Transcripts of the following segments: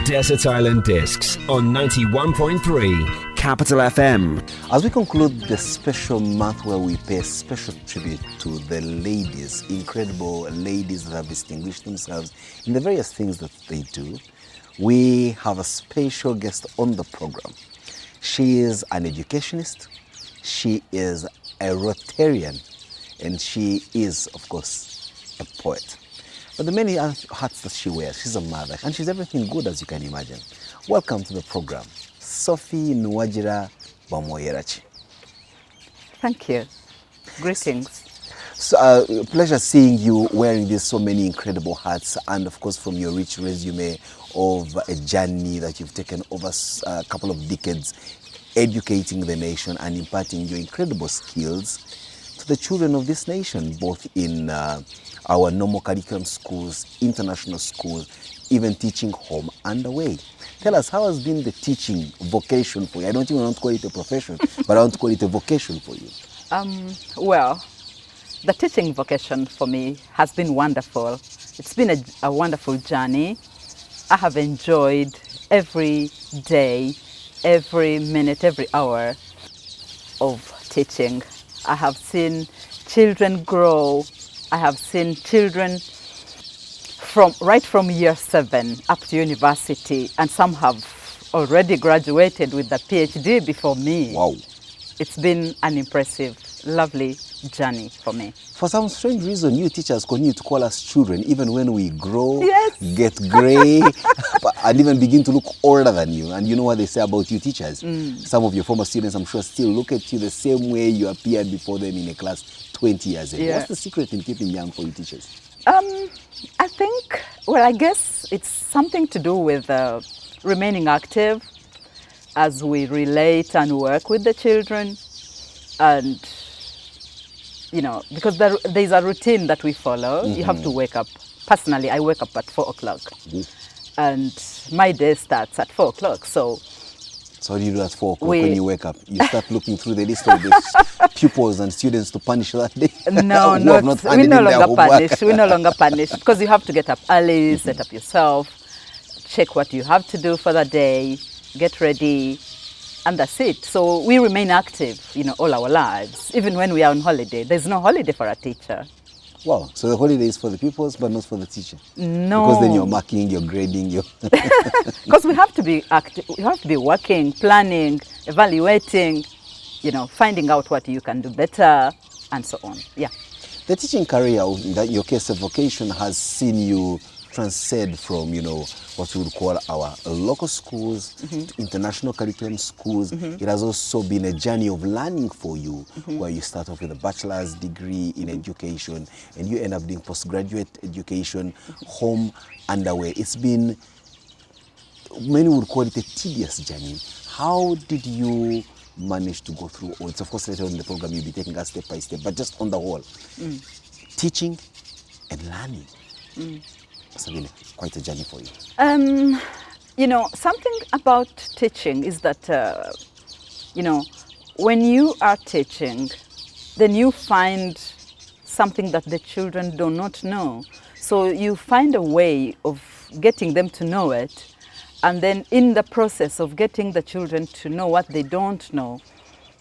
Desert Island Discs on 91.3 Capital FM. As we conclude the special month where we pay special tribute to the ladies, incredible ladies that have distinguished themselves in the various things that they do, we have a special guest on the program. She is an educationist, she is a Rotarian, and she is, of course, a poet. But the many hats that she wears, she's a mother, and she's everything good as you can imagine. Welcome to the program, Sophie Bamwoyeraki. Thank you. Greetings. So, pleasure seeing you wearing these so many incredible hats, and of course from your rich resume of a journey that you've taken over a couple of decades, educating the nation and imparting your incredible skills to the children of this nation, both in our normal curriculum schools, international schools, even teaching home and away. Tell us, how has been the teaching vocation for you? I don't even want to call it a profession, but I want to call it a vocation for you. Well, the teaching vocation for me has been wonderful. It's been a wonderful journey. I have enjoyed every day, every minute, every hour of teaching. I have seen children grow. I have seen children right from year 7 up to university, and some have already graduated with a PhD before me. Wow. It's been an impressive, lovely journey for me. For some strange reason, you teachers continue to call us children, even when we grow, yes, get gray, and even begin to look older than you. And you know what they say about you teachers? Some of your former students, I'm sure, still look at you the same way you appeared before them in a class 20 years ago. Yeah. What's the secret in keeping young for you teachers? I think, well, I guess it's something to do with remaining active as we relate and work with the children. And, you know, because there's a routine that we follow. You have to wake up. Personally, I wake up at 4 o'clock. And my day starts at 4 o'clock. So what do you do at 4 o'clock when you wake up? You start looking through the list of the pupils and students to punish that day? No, we no longer punish. We no longer punish because you have to get up early, set up yourself, check what you have to do for the day, get ready, and that's it. So we remain active, you know, all our lives. Even when we are on holiday, there's no holiday for a teacher. Wow, so the holiday is for the pupils, but not for the teacher? No. Because then you're marking, you're grading, Because we have to be active, we have to be working, planning, evaluating, you know, finding out what you can do better, and so on. Yeah. The teaching career, in your case, a vocation, has seen you transcend from, you know, what we would call our local schools to international curriculum schools. It has also been a journey of learning for you, where you start off with a bachelor's degree in education and you end up doing postgraduate education, home and away. It's been, many would call it a tedious journey. How did you manage to go through all? It's of course later on in the program you'll be taking us step by step, but just on the whole, teaching and learning. It's been quite a journey for you. You know, something about teaching is that, you know, when you are teaching, then you find something that the children do not know. So you find a way of getting them to know it. And then in the process of getting the children to know what they don't know,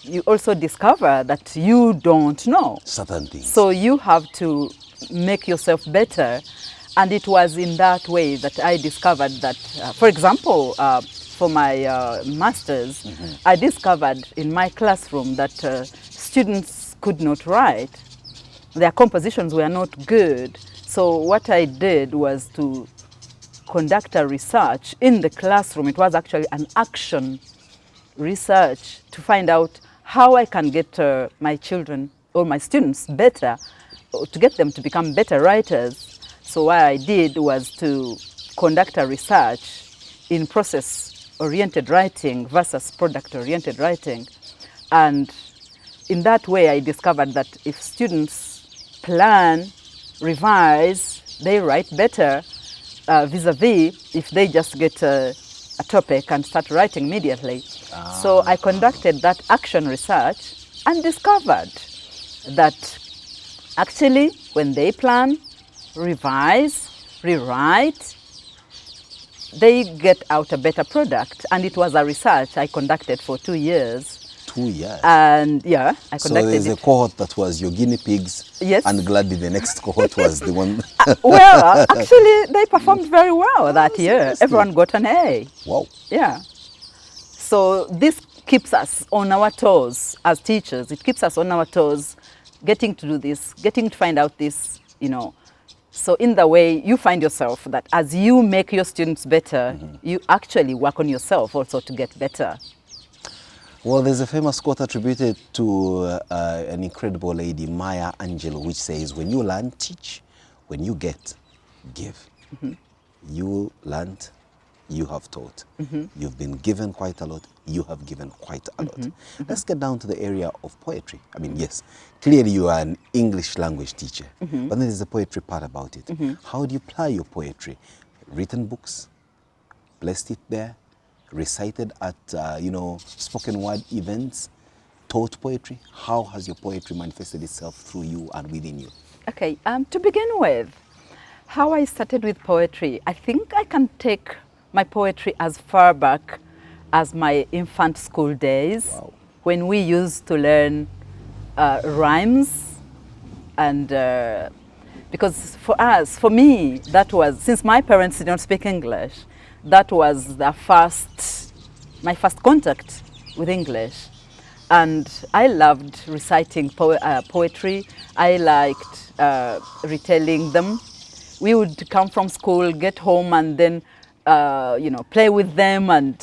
you also discover that you don't know certain things. So you have to make yourself better. And it was in that way that I discovered that, for example, for my master's, I discovered in my classroom that students could not write. Their compositions were not good. So what I did was to conduct a research in the classroom. It was actually an action research to find out how I can get my children or my students better, to get them to become better writers. So what I did was to conduct a research in process-oriented writing versus product-oriented writing. And in that way, I discovered that if students plan, revise, they write better, vis-a-vis if they just get a topic and start writing immediately. So I conducted that action research and discovered that actually when they plan, revise, rewrite, they get out a better product. And it was a research I conducted for 2 years. 2 years? And yeah, I So conducted there's a it. cohort that was your guinea pigs, Yes. and gladly the next cohort was the one. Well, actually, they performed very well that year. seriously? Everyone got an A. Wow. Yeah. So this keeps us on our toes as teachers. It keeps us on our toes, getting to do this, getting to find out this, you know. So in the way, you find yourself that as you make your students better, you actually work on yourself also to get better. Well, there's a famous quote attributed to an incredible lady, Maya Angelou, which says, when you learn, teach. When you get, give. You learned, you have taught. You've been given quite a lot, you have given quite a lot. Let's get down to the area of poetry. I mean, yes, clearly you are an English language teacher, but then there's the poetry part about it. How do you apply your poetry? Written books, placed it there, recited at, spoken word events, taught poetry. How has your poetry manifested itself through you and within you? Okay, to begin with, how I started with poetry, I think I can take my poetry as far back as my infant school days, Wow. when we used to learn rhymes. And because for me, that was, since my parents did not speak English, that was my first contact with English. And I loved reciting poetry. I liked retelling them. We would come from school, get home, and then play with them, and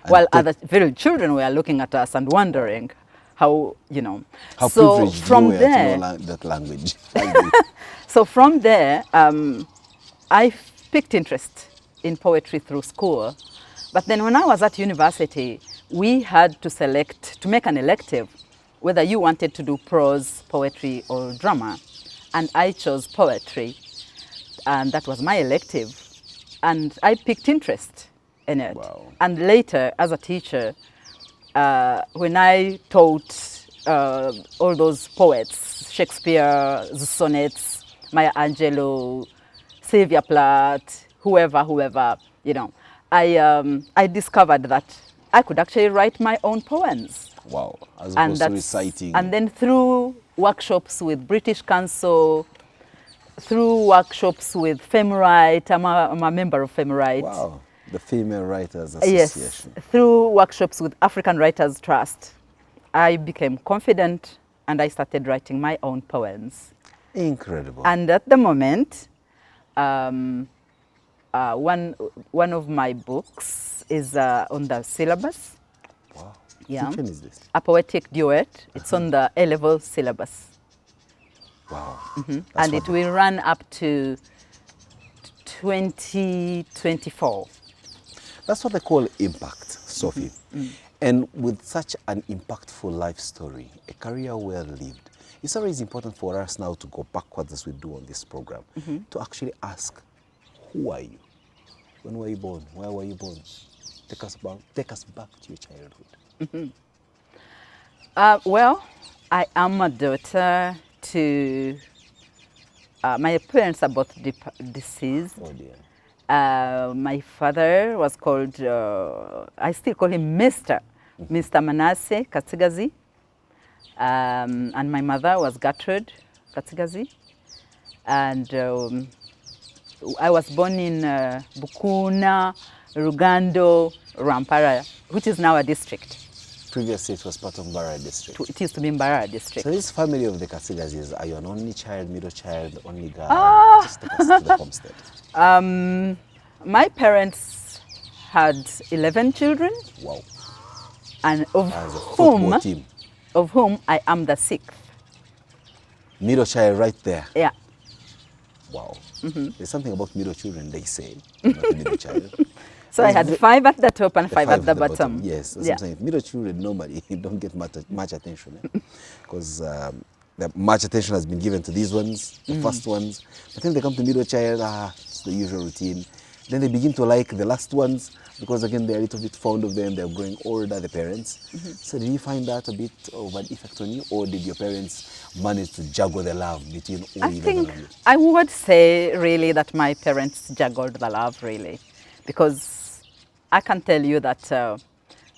while other little children were looking at us and wondering how How So privileged from you were there, to know that language. so from there, I picked interest in poetry through school. But then when I was at university, we had to make an elective, whether you wanted to do prose, poetry, or drama. And I chose poetry, and that was my elective. And I picked interest in it. Wow. And later, as a teacher, when I taught all those poets, Shakespeare, the sonnets, Maya Angelou, Sylvia Plath, whoever, I discovered that I could actually write my own poems. Wow, as opposed to reciting. And then through workshops with British Council, through workshops with FemWrite, I'm a member of FemWrite. Wow, the Female Writers Association. Yes, through workshops with African Writers Trust, I became confident and I started writing my own poems. Incredible. And at the moment, one of my books is on the syllabus. Wow. Yeah. Which one is this? A poetic duet. It's on the A-level syllabus. Wow. And it will run up to 2024. That's what they call impact, Sophie. And with such an impactful life story, a career well lived, it's always important for us now to go backwards, as we do on this program, to actually ask, who are you? When were you born? Where were you born? Take us back to your childhood. Well, I am a daughter to, my parents are both deceased. Oh dear. My father was called, I still call him Mr. Manasseh Katsigazi. And my mother was Gertrude Katsigazi. And I was born in Bukuna, Rugando, Rampara, which is now a district. Previously it was part of Mbarara district. It used to be in Mbarara district. So this family of the Katsigazis, are you an only child, middle child, only girl? Just take us to the homestead. My parents had 11 children, Wow. and As a football team. of whom I am the 6th. Middle child right there. Yeah. Wow. There's something about middle children, they say, not the middle child. So I had 5 at the top and 5 at the bottom. Yes, that's Yeah. what I'm saying. Middle children normally don't get much attention, because much attention has been given to these ones, the first ones. But then they come to middle child, it's the usual routine. Then they begin to like the last ones, because again they're a little bit fond of them. They're growing older, the parents. So did you find that a bit of an effect on you, or did your parents manage to juggle the love between all I 11 think of you? I would say really that my parents juggled the love really, because I can tell you that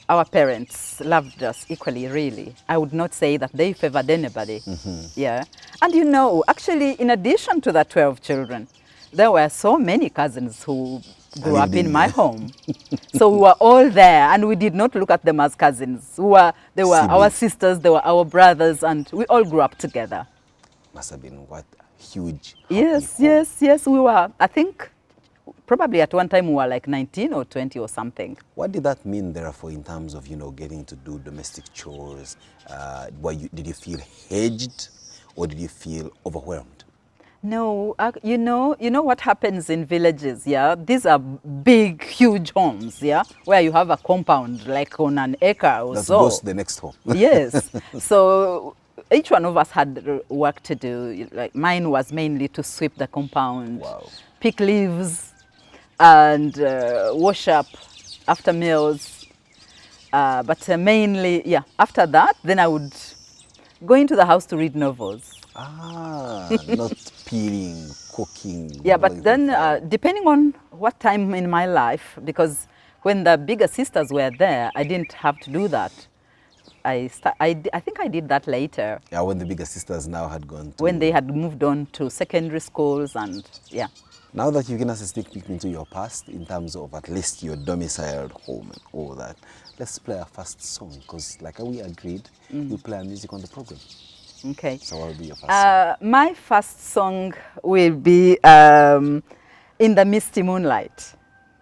our parents loved us equally, really. I would not say that they favored anybody. Yeah. And you know, actually, in addition to the 12 children, there were so many cousins who grew up in my home. So we were all there, and we did not look at them as cousins. They were our sisters, they were our brothers, and we all grew up together. Must have been what a huge. Yes. We were, I think, probably at one time we were like 19 or 20 or something. What did that mean, therefore, in terms of, getting to do domestic chores? Did you feel hedged, or did you feel overwhelmed? No, you know what happens in villages, yeah? These are big, huge homes, yeah? Where you have a compound, like on an acre or That so. goes to the next home. Yes. So each one of us had work to do. Like mine was mainly to sweep the compound, Wow. pick leaves, and wash up after meals. But mainly, yeah, after that, then I would go into the house to read novels. Not peeling, cooking. Yeah, but then depending on what time in my life, because when the bigger sisters were there, I didn't have to do that. I think I did that later. Yeah, when the bigger sisters now had gone to... When they had moved on to secondary schools and, yeah. Now that you've given us a sneak peek into your past, in terms of at least your domiciled home and all that, let's play our first song, because like we agreed, you play our music on the program. Okay. So what will be your first song? My first song will be In the Misty Moonlight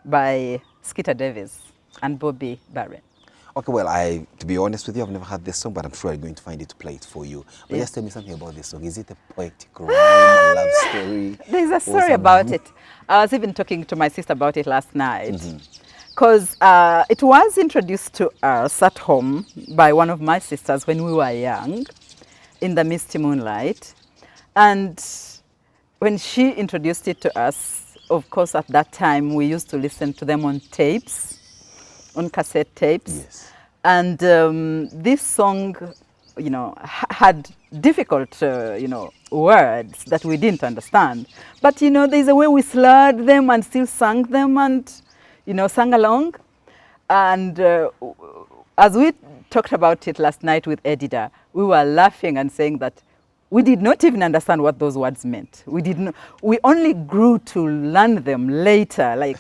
by Skeeter Davis and Bobby Barron. Okay, well, to be honest with you, I've never heard this song, but I'm sure I'm going to find it to play it for you. But just tell me something about this song. Is it a poetic rhyme, a love story? There's a story about it. I was even talking to my sister about it last night. Because it was introduced to us at home by one of my sisters when we were young, In the Misty Moonlight. And when she introduced it to us, of course, at that time, we used to listen to them on tapes, on cassette tapes. Yes. And this song, had difficult, words that we didn't understand. But, there's a way we slurred them and still sang them and, sang along. And as we talked about it last night with Edida, we were laughing and saying that we did not even understand what those words meant. We only grew to learn them later,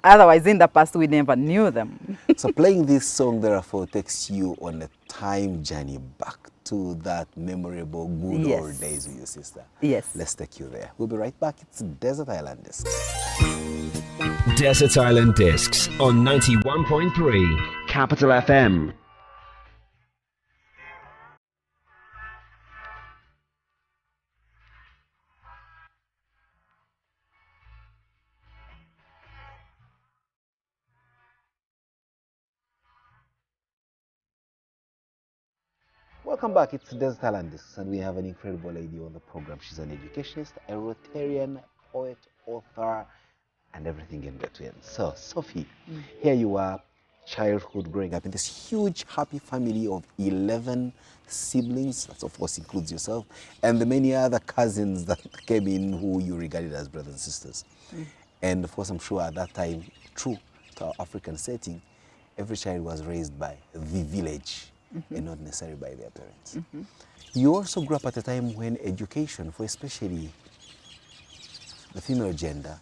Otherwise, in the past, we never knew them. So playing this song, therefore, takes you on a time journey back to that memorable good old days with your sister. Yes. Let's take you there. We'll be right back. It's Desert Island Discs. Desert Island Discs on 91.3 Capital FM. Welcome back. It's Desert Island Discs, and we have an incredible lady on the program. She's an educationist, a Rotarian, poet, author, and everything in between. So, Sophie, here you are, childhood, growing up in this huge, happy family of 11 siblings. That, of course, includes yourself, and the many other cousins that came in who you regarded as brothers and sisters. And, of course, I'm sure at that time, true to our African setting, every child was raised by the village. And not necessarily by their parents. You also grew up at a time when education, for especially the female gender,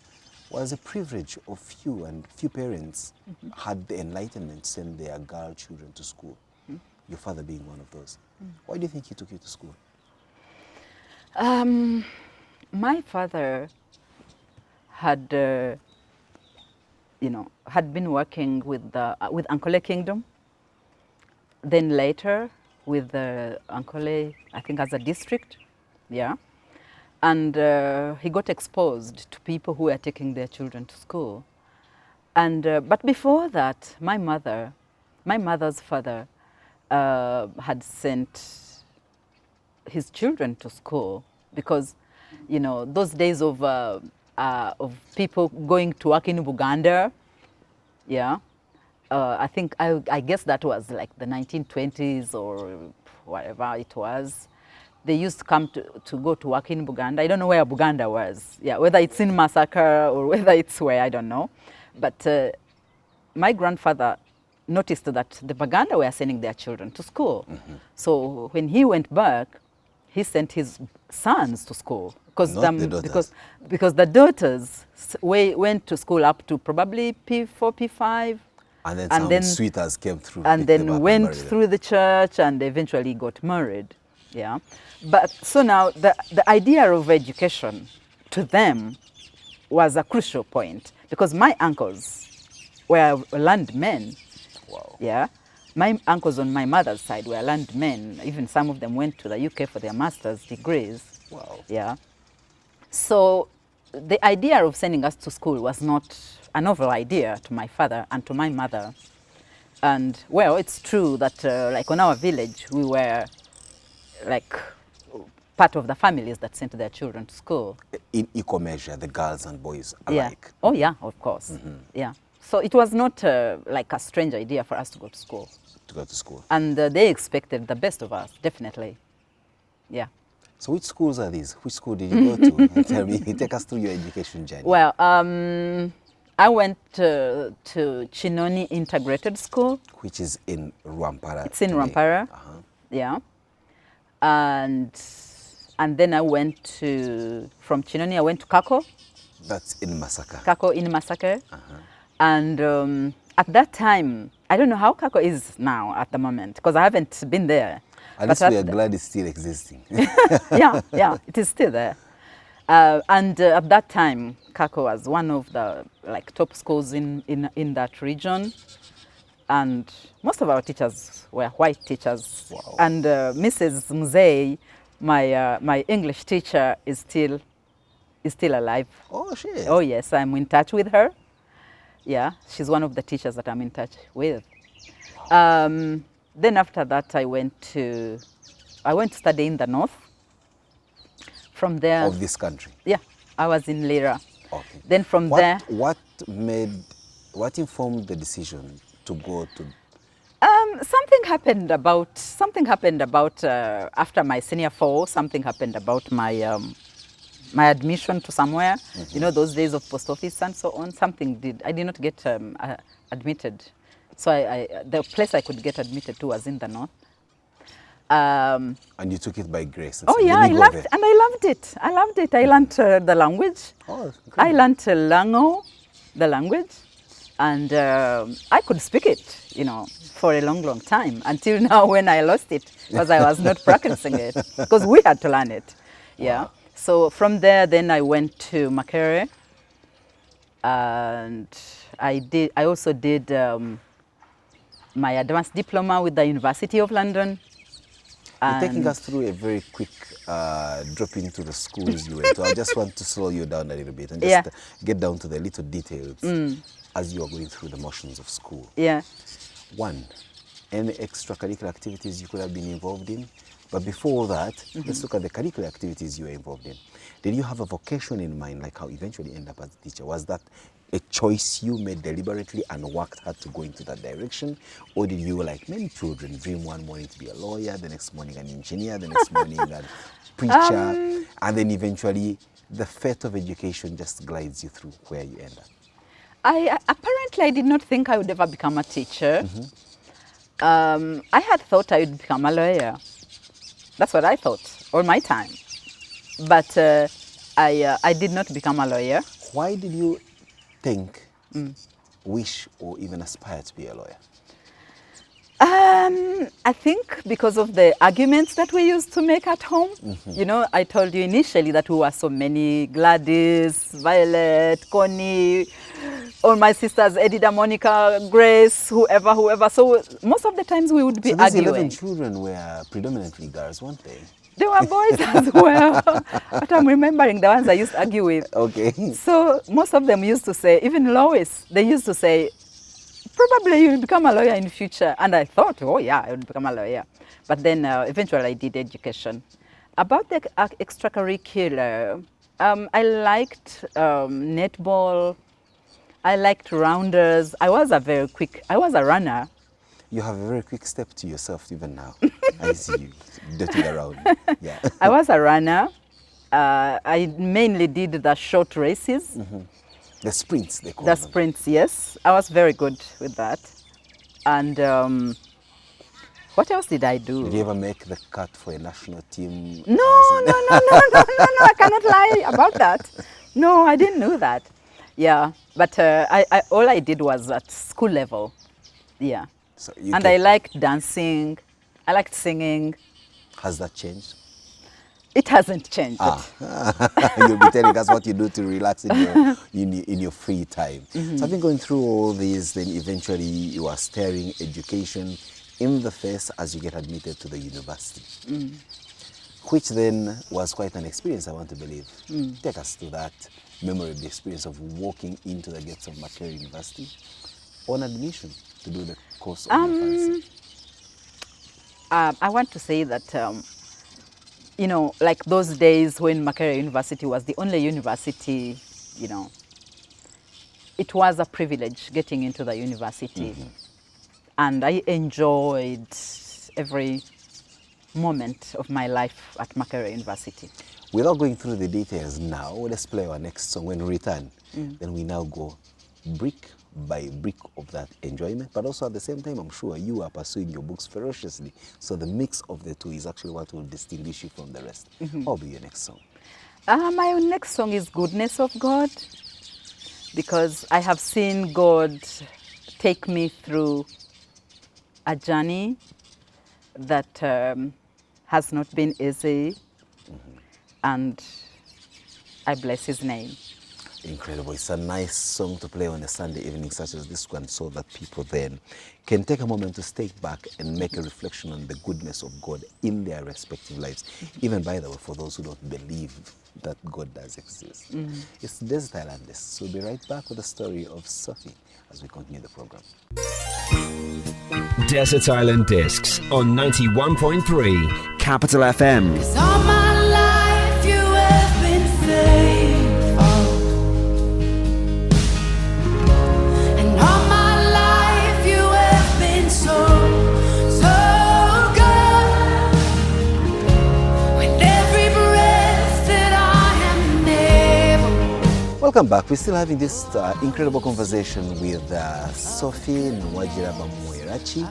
was a privilege of few, and few parents had the enlightenment to send their girl children to school. Your father being one of those. Why do you think he took you to school? My father had, had been working with Ankole Kingdom. Then later with Ankole, I think as a district, yeah. And he got exposed to people who were taking their children to school. And but before that, my mother's father had sent his children to school because, those days of people going to work in Buganda, yeah. I think, I guess that was like the 1920s or whatever it was. they used to come to go to work in Buganda. I don't know where Buganda was. Yeah, whether it's in Massacre or whether it's where, I don't know. But my grandfather noticed that the Baganda were sending their children to school. So when he went back, he sent his sons to school. Because the daughters went to school up to probably P4, P5. And then some sweethearts came through. And then went through the church and eventually got married. Yeah. But so now the idea of education to them was a crucial point, because my uncles were landmen. Wow. Yeah. My uncles on my mother's side were landmen. Even some of them went to the UK for their master's degrees. Wow. Yeah. So the idea of sending us to school was not a novel idea to my father and to my mother. And well, it's true that like on our village, we were like part of the families that sent their children to school. In equal measure, the girls and boys alike. Yeah. Oh yeah, of course. Yeah. So it was not like a strange idea for us to go to school. To go to school. And they expected the best of us, definitely. Yeah. So which schools are these? Which school did you go to? Tell me, take us through your education journey. Well, I went to Chinoni Integrated School. Which is in Rwampara. It's in Rwampara. Yeah. And then I went from Chinoni, I went to Kako. That's in Massacre. Kako in Massacre. And at that time, I don't know how Kako is now at the moment, because I haven't been there. At least we are glad it's still existing. yeah, it is still there. And at that time, Kako was one of the top schools in that region. And most of our teachers were white teachers. Wow. And Mrs. Mzee, my English teacher, is still alive. Oh, shit. Oh, yes, I'm in touch with her. Yeah, she's one of the teachers that I'm in touch with. Then after that, I went to study in the north. From there... Of this country? Yeah, I was in Lira. Okay. Then from there... What informed the decision to go to... Something happened about after my senior 4, something happened about my my admission to somewhere. You know, those days of post office and so on. I did not get admitted. So the place I could get admitted to was in the north. And you took it by grace. Oh yeah, I loved it. I loved it. I learned the language. Oh, I learned Lango, the language, and I could speak it, you know, for a long, long time, until now when I lost it, because I was not practicing it, because we had to learn it. Yeah. Wow. So from there, then I went to Makerere, and I also did my advanced diploma with the University of London. You're taking us through a very quick drop into the schools you went to. I just want to slow you down a little bit and just get down to the little details as you are going through the motions of school. Yeah. One, any extracurricular activities you could have been involved in? But before that, let's look at the curricular activities you were involved in. Did you have a vocation in mind, like how you eventually end up as a teacher? Was that a choice you made deliberately and worked hard to go into that direction? Or did you, like many children, dream one morning to be a lawyer, the next morning an engineer, the next morning a preacher, and then eventually the fate of education just glides you through where you end up? Apparently I did not think I would ever become a teacher. I had thought I would become a lawyer. That's what I thought all my time. But I did not become a lawyer. Why did you think, wish, or even aspire to be a lawyer? I think because of the arguments that we used to make at home. You know, I told you initially that we were so many: Gladys, Violet, Connie, all my sisters, Edida, Monica, Grace, whoever. So most of the times we would be arguing. So these 11 children were predominantly girls, weren't they? They were boys as well. But I'm remembering the ones I used to argue with. Okay. So most of them used to say, even Lois, they used to say, probably you'll become a lawyer in the future. And I thought, oh yeah, I would become a lawyer. But then eventually I did education. About the extracurricular, I liked netball. I liked rounders. I was a runner. You have a very quick step to yourself even now. I see you dotting around. Yeah. I was a runner. I mainly did the short races. The sprints, they call The them. sprints, yes. I was very good with that. And what else did I do? Did you ever make the cut for a national team? No, I cannot lie about that. No, I didn't know that. Yeah, but all I did was at school level. Yeah. So you And can- I liked dancing. I liked singing. Has that changed? It hasn't changed. You'll be telling us what you do to relax in your free time. So I've been going through all these, then eventually you are staring education in the face as you get admitted to the university, which then was quite an experience, I want to believe. Take us to that memorable experience of walking into the gates of Makerere University on admission to do the course of your fancy. I want to say that, you know, like those days when Makerere University was the only university, you know, it was a privilege getting into the university. And I enjoyed every moment of my life at Makerere University. Without going through the details now, let's play our next song. When we return, then we now go brick by brick of that enjoyment. But also at the same time, I'm sure you are pursuing your books ferociously. So the mix of the two is actually what will distinguish you from the rest. What will be your next song? My next song is Goodness of God, because I have seen God take me through a journey that has not been easy, and I bless his name. Incredible. It's a nice song to play on a Sunday evening such as this one, so that people then can take a moment to step back and make a reflection on the goodness of God in their respective lives. Even, by the way, for those who don't believe that God does exist. It's Desert Islanders. So we'll be right back with the story of Sophie as we continue the program. Desert Island Discs on 91.3 Capital FM. 'Cause all my life you have been faithful, and all my life you have been so good. With every breath that I am able. Welcome back. We're still having this incredible conversation with Sophie Bamwoyeraki,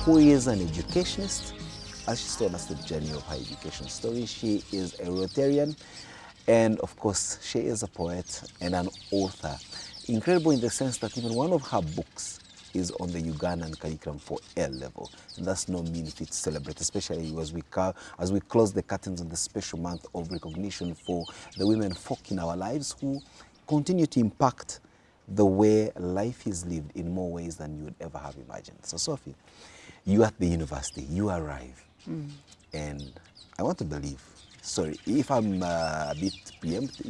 who is an educationist. As she's told us the journey of her education story, she is a Rotarian, and of course, she is a poet and an author. Incredible in the sense that even one of her books is on the Ugandan curriculum for L level. And that's no mean feat to celebrate, especially as we close the curtains on the special month of recognition for the women folk in our lives who continue to impact the way life is lived in more ways than you would ever have imagined. So Sophie, you at the university, you arrive, and I want to believe, sorry, if I'm a bit preemptive,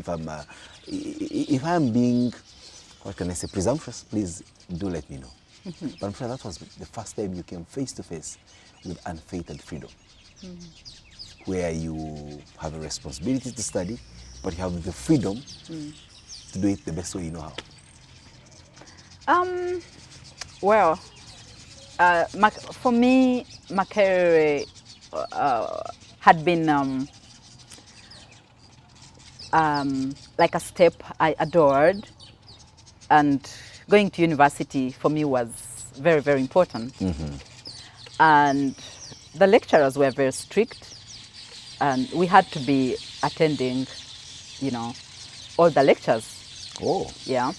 if I'm being, what can I say, presumptuous, please do let me know. But I'm sure that was the first time you came face to face with unfettered freedom, where you have a responsibility to study, but you have the freedom to do it the best way you know how. Well, for me, Makerere had been like a step I adored, and going to university for me was very, very important. And the lecturers were very strict, and we had to be attending, you know, all the lectures. Oh. Yeah.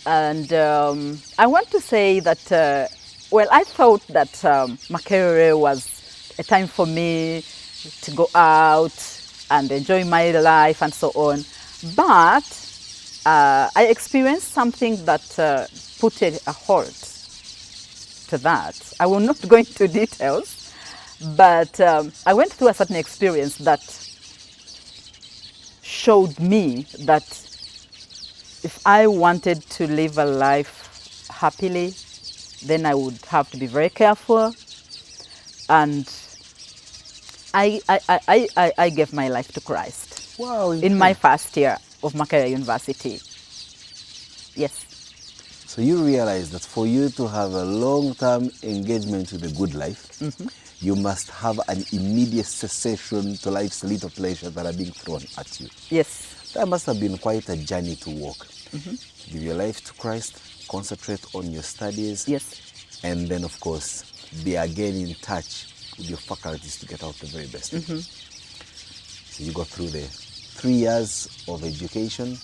And I want to say that, well, I thought that Makerere was a time for me to go out and enjoy my life and so on. But I experienced something that put a halt to that. I will not go into details, but I went through a certain experience that showed me that if I wanted to live a life happily, then I would have to be very careful. And I gave my life to Christ. Wow. In my first year of Makerere University. Yes. So you realize that for you to have a long-term engagement with the good life, you must have an immediate cessation to life's little pleasures that are being thrown at you. Yes. That must have been quite a journey to walk. Give your life to Christ, concentrate on your studies, Yes. and then, of course, be again in touch with your faculties to get out the very best. So you go through the 3 years of education,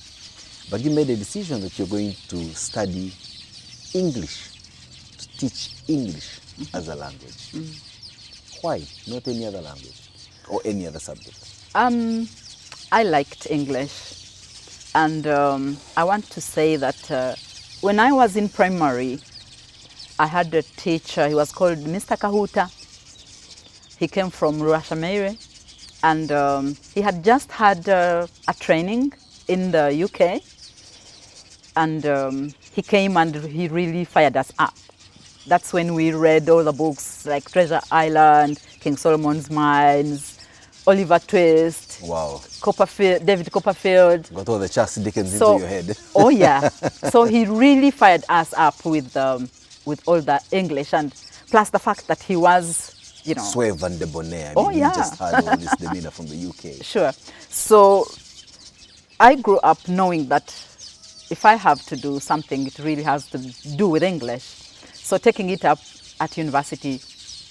but you made a decision that you're going to study English, to teach English as a language. Why? Not any other language or any other subject? I liked English. And I want to say that when I was in primary, I had a teacher. He was called Mr. Kahuta. He came from Ruashamere, and he had just had a training in the UK. And he came and he really fired us up. That's when we read all the books like Treasure Island, King Solomon's Mines, Oliver Twist, Wow. Copperfield, David Copperfield. Got all the Charles Dickens So- into your head. Oh yeah. So he really fired us up with all the English, and plus the fact that he was, you know. Sway van de Bonnet. I mean, Oh, you yeah. just had all this demeanor from the UK. Sure. So I grew up knowing that if I have to do something, it really has to do with English. So taking it up at university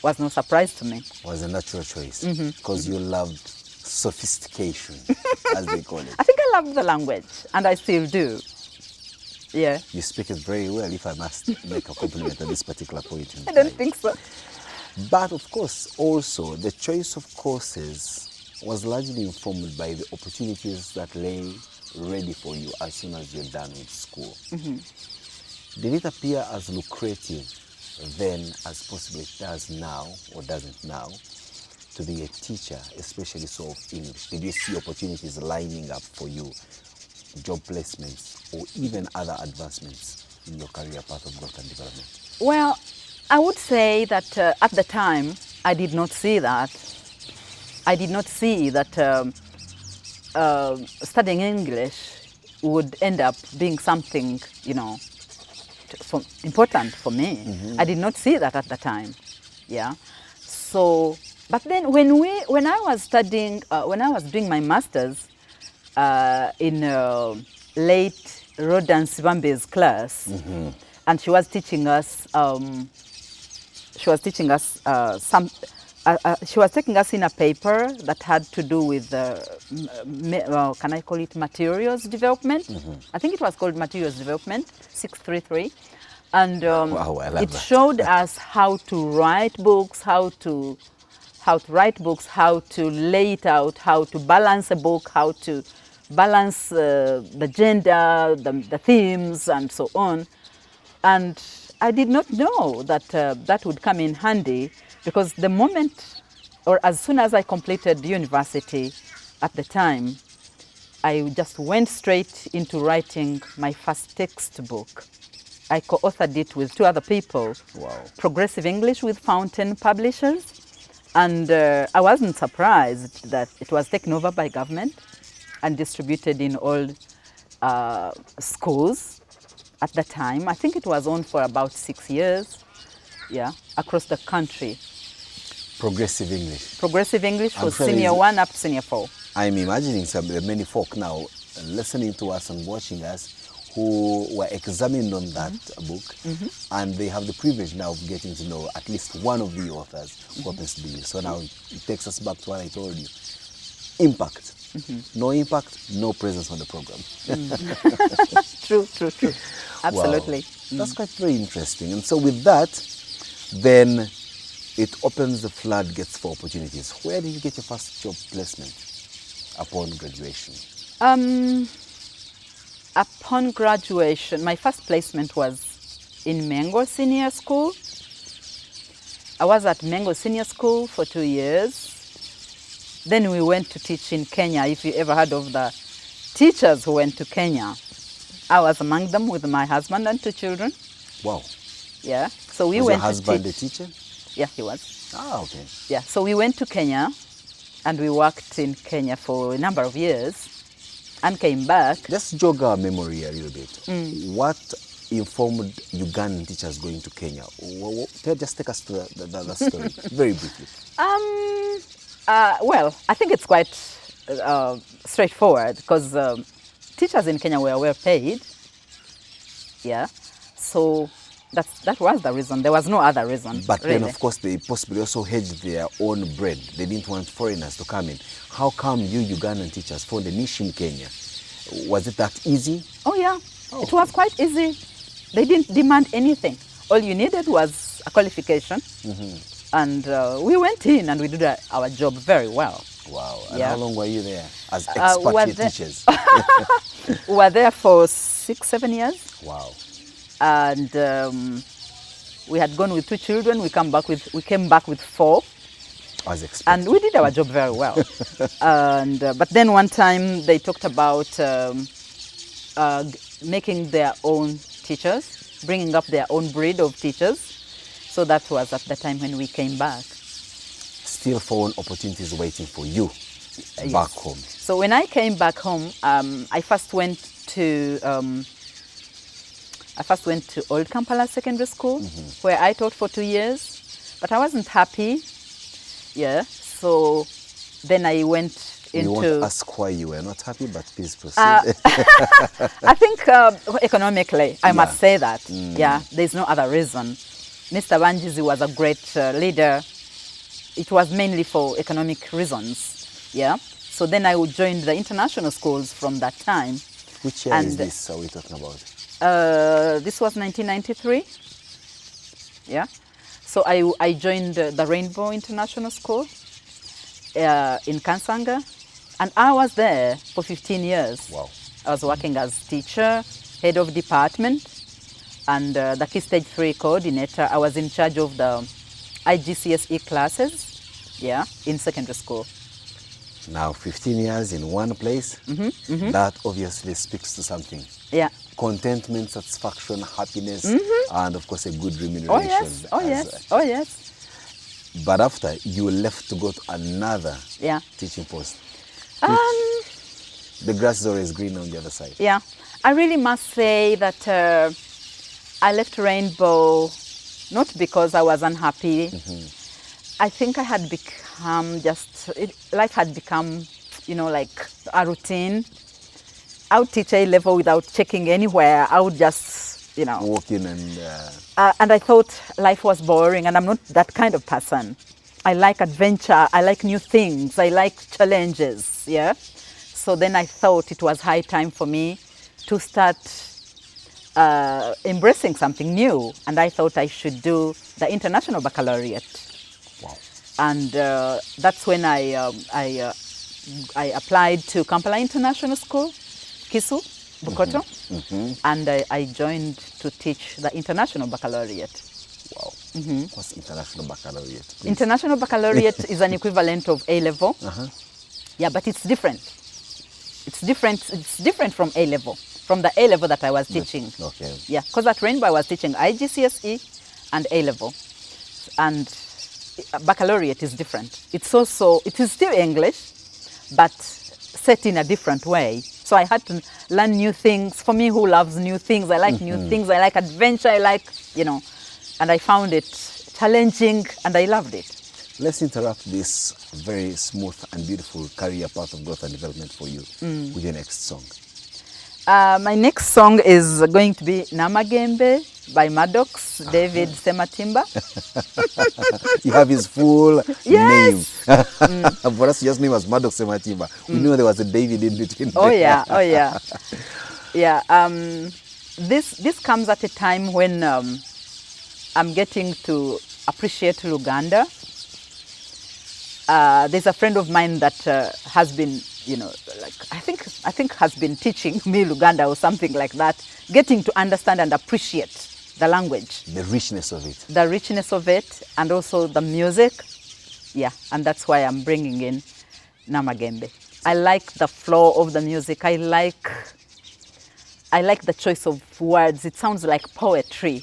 was no surprise to me. Was a natural choice because you loved sophistication, as they call it. I think I love the language, and I still do. Yeah. You speak it very well, if I must make a compliment at this particular point in I don't time. think so. But of course, also, the choice of courses was largely informed by the opportunities that lay ready for you as soon as you're done with school. Did it appear as lucrative then as possibly it does now, or doesn't now, to be a teacher, especially so of English? Did you see opportunities lining up for you, job placements, or even other advancements in your career path of growth and development? Well, I would say that at the time, I did not see that. I did not see that studying English would end up being something, you know, important for me. I did not see that at the time. Yeah. So, but then when I was studying, when I was doing my master's in late Rodan Sibambe's class, and she was teaching us. She was taking us in a paper that had to do with, can I call it materials development? I think it was called materials development, 633. And Wow, I love it that. showed us how to write books, how to lay it out, how to balance a book, how to balance the gender, the themes, and so on. And I did not know that that would come in handy, because the moment, or as soon as I completed university at the time, I just went straight into writing my first textbook. I co-authored it with 2 other people. Wow. Progressive English with Fountain Publishers. And I wasn't surprised that it was taken over by government and distributed in all schools at the time. I think it was on for about 6 years, yeah, across the country. Progressive English. Progressive English I'm was sure senior there's- 1 up to senior 4. I'm imagining some many folk now listening to us and watching us who were examined on that book, and they have the privilege now of getting to know at least one of the authors who happens to be you. So now it takes us back to what I told you. Impact. No impact, no presence on the program. True. Absolutely. Wow. That's quite very interesting. And so with that, then it opens the floodgates for opportunities. Where did you get your first job placement upon graduation? Upon graduation, my first placement was in Mengo Senior School. I was at Mengo Senior School for 2 years. Then we went to teach in Kenya. If you ever heard of the teachers who went to Kenya, I was among them with my husband and 2 children. Wow. Yeah. So we Was went your husband to a teach. teacher? Yeah, he was. Ah, okay. Yeah. So we went to Kenya, and we worked in Kenya for a number of years, and came back. Just jog our memory a little bit. What informed Ugandan teachers going to Kenya? Just take us to the story very briefly. Well, I think it's quite straightforward because teachers in Kenya were well paid. Yeah, so that was the reason. There was no other reason. But really. then, of course, they possibly also hedged their own bread. They didn't want foreigners to come in. How come you Ugandan teachers found a niche in Kenya? Was it that easy? Oh yeah, it was quite easy. They didn't demand anything. All you needed was a qualification, and we went in and we did our job very well. Wow. And Yeah. how long were you there as expatriate teachers? We were there for 6-7 years. Wow. And we had gone with 2 children. We came back with 4, As expected. and we did our job very well. And but then one time they talked about making their own teachers, bringing up their own breed of teachers. So that was at the time when we came back. Still foreign opportunities waiting for you back home. So when I came back home, I first went to Old Kampala Secondary School, where I taught for 2 years, but I wasn't happy. Yeah, so then I went We won't into. ask why you were not happy, but please proceed. I think economically, I must say that. Yeah, there's no other reason. Mr. Banjizi was a great leader. It was mainly for economic reasons. Yeah, so then I joined the international schools from that time. Which year is and- this are we talking about? This was 1993. Yeah. So I joined the Rainbow International School in Kansanga, and I was there for 15 years. Wow. I was working as teacher, head of department, and the Key Stage 3 coordinator. I was in charge of the IGCSE classes, yeah, in secondary school. Now, 15 years in one place, that obviously speaks to something. Yeah. Contentment, satisfaction, happiness, and of course a good remuneration. Oh yes. Oh yes. Oh yes. But after, you left to go to another Yeah. teaching post. Which the grass is always green on the other side. Yeah, I really must say that I left Rainbow not because I was unhappy. I think I had become life had become, like a routine. I would teach A level without checking anywhere. I would just, Walk in and and I thought life was boring, and I'm not that kind of person. I like adventure, I like new things, I like challenges, yeah? So then I thought it was high time for me to start embracing something new, and I thought I should do the International Baccalaureate. wow. And that's when I applied to Kampala International School, Kisu, Bukoto, and I joined to teach the International Baccalaureate. Wow. What's International Baccalaureate? Please? International Baccalaureate is an equivalent of A level. Yeah, but it's different. It's different from A level, from the A level that I was teaching. Okay. Yeah, because at Rainbow I was teaching IGCSE and A level, and baccalaureate is different. It is still English, but set in a different way. So I had to learn new things. For me, who loves new things, I like new things. I like adventure. I like, and I found it challenging, and I loved it. Let's interrupt this very smooth and beautiful career path of growth and development for you with your next song. My next song is going to be Namagembe by Maddox, David Sematimba. You have his full Yes. name. For us, just name was Maddox Sematimba. We knew there was a David in between. Oh yeah, oh yeah. Yeah, this comes at a time when I'm getting to appreciate Luganda. There's a friend of mine that has been, I think has been teaching me Luganda or something like that, getting to understand and appreciate the language. The richness of it. The richness of it, and also the music. Yeah, and that's why I'm bringing in Namagembe. I like the flow of the music. I like the choice of words. It sounds like poetry.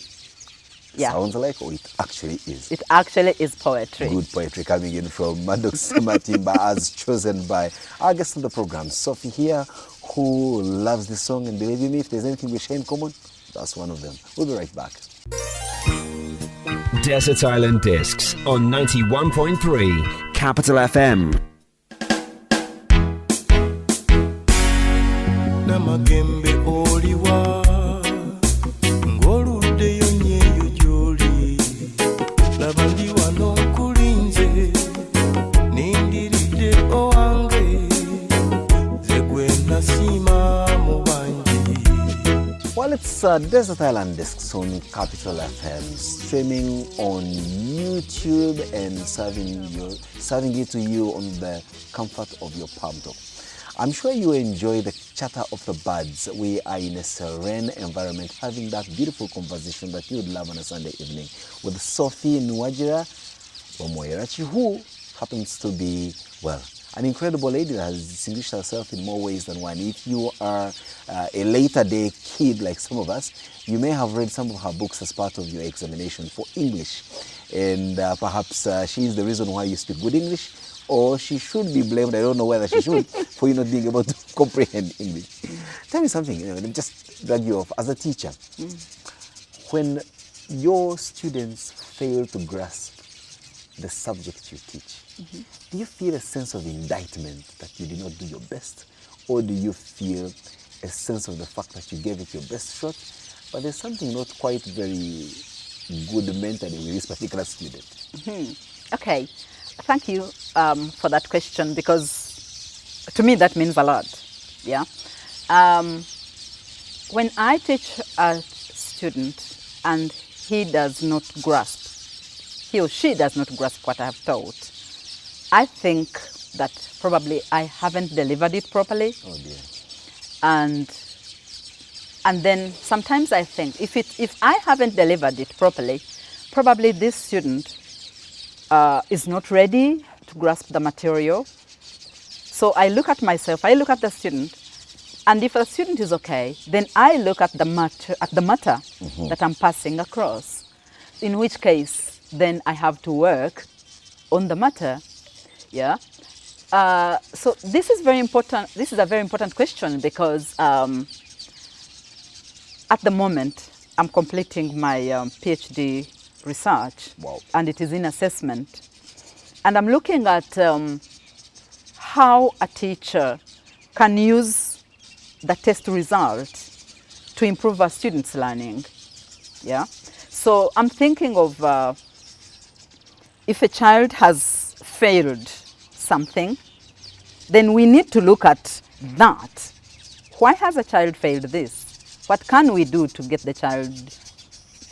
Yeah. Sounds like, or it actually is. It actually is poetry. Good poetry coming in from Maddox Matimba as chosen by our guest on the program, Sophie here, who loves this song. And believe me, if there's anything we share in common, That's one of them. We'll be right back. Desert Island Discs on 91.3 Capital FM. Namagembe oliwa ngoluddeyo nyeyo gy'oli laba ndi wano nkulinze nindiridde owange ze gwe nasiima mu bangi. Well, it's Desert Island Discs on Capital FM, streaming on YouTube and serving it to you on the comfort of your palm top. I'm sure you enjoy the chatter of the birds. We are in a serene environment, having that beautiful conversation that you would love on a Sunday evening with Sophie Bamwoyeraki, who happens to be, well, an incredible lady that has distinguished herself in more ways than one. If you are a later day kid like some of us, you may have read some of her books as part of your examination for English. And perhaps she is the reason why you speak good English, or she should be blamed, I don't know whether she should, for you not being able to comprehend English. Tell me something, let me just drag you off. As a teacher, when your students fail to grasp the subject you teach, do you feel a sense of indictment that you did not do your best? Or do you feel a sense of the fact that you gave it your best shot, but there's something not quite very good mentally with this particular student? Okay, thank you for that question, because to me that means a lot. Yeah. When I teach a student and he does not grasp, he or she does not grasp what I have taught, I think that probably I haven't delivered it properly. Oh dear. And then sometimes I think if I haven't delivered it properly, probably this student is not ready to grasp the material. So I look at myself, I look at the student, and if the student is okay, then I look at the matter that I'm passing across. In which case, then I have to work on the matter. Yeah. So this is very important. This is a very important question, because at the moment I'm completing my PhD research. Wow. And it is in assessment, and I'm looking at how a teacher can use the test result to improve a student's learning. Yeah. So I'm thinking of if a child has failed something, then we need to look at that. Why has a child failed this? What can we do to get the child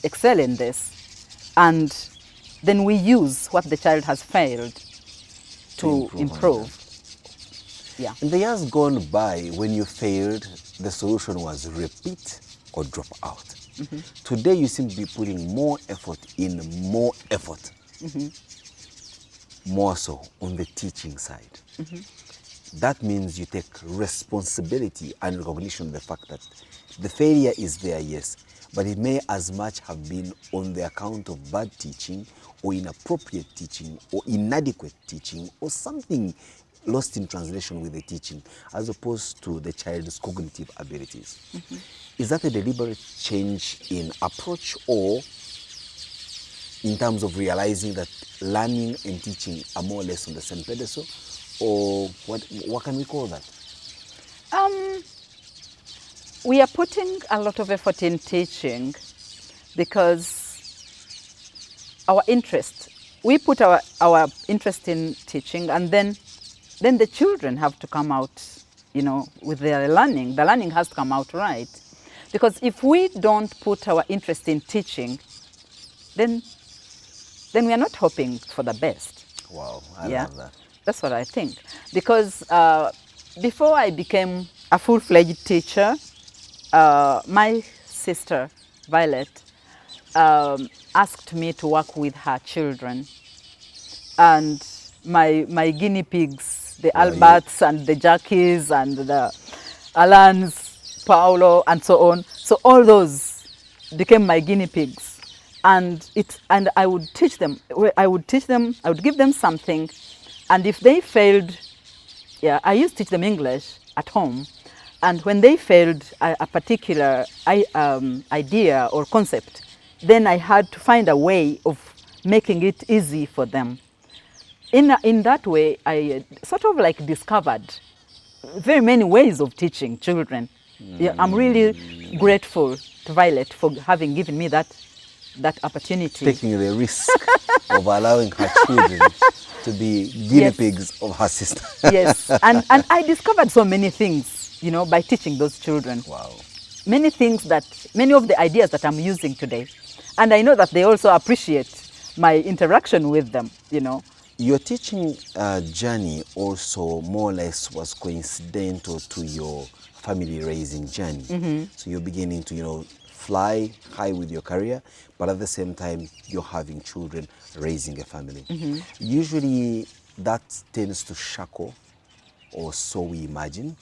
excel in this? And then we use what the child has failed to improve. Yeah. In the years gone by, when you failed, the solution was repeat or drop out. Today you seem to be putting more effort in more effort. More so on the teaching side. That means you take responsibility and recognition of the fact that the failure is there, yes, but it may as much have been on the account of bad teaching or inappropriate teaching or inadequate teaching or something lost in translation with the teaching, as opposed to the child's cognitive abilities. Is that a deliberate change in approach, or in terms of realizing that learning and teaching are more or less on the same pedestal, or what can we call that? We are putting a lot of effort in teaching because our interest, we put our interest in teaching, and then the children have to come out, with their learning. The learning has to come out right. Because if we don't put our interest in teaching, then we are not hoping for the best. Wow, I love that. That's what I think. Because before I became a full-fledged teacher, my sister, Violet, asked me to work with her children. And my guinea pigs, the Alberts and the Jackies and the Alans, Paolo, and so on. So all those became my guinea pigs. And I would teach them. I would give them something. And if they failed, I used to teach them English at home. And when they failed a particular idea or concept, then I had to find a way of making it easy for them. In that way, I sort of like discovered very many ways of teaching children. Yeah, I'm really grateful to Violet for having given me that opportunity. Taking the risk of allowing her children to be guinea Yes. pigs of her sister. Yes, and I discovered so many things, you know, by teaching those children. Wow. Many of the ideas that I'm using today. And I know that they also appreciate my interaction with them, you know. Your teaching journey also more or less was coincidental to your family raising journey. So you're beginning to, you know, fly high with your career, but at the same time, you're having children, raising a family. Usually that tends to shackle, or so we imagine,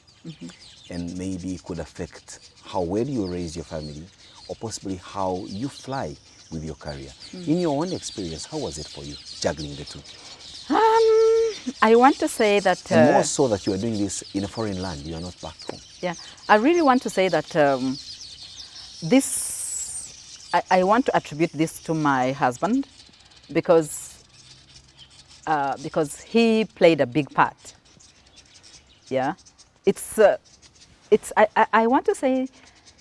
and maybe could affect how well you raise your family, or possibly how you fly with your career. In your own experience, how was it for you, juggling the two? I want to say that... And more so that you are doing this in a foreign land, you are not back home. Yeah, I really want to say that I want to attribute this to my husband because he played a big part. Yeah, I want to say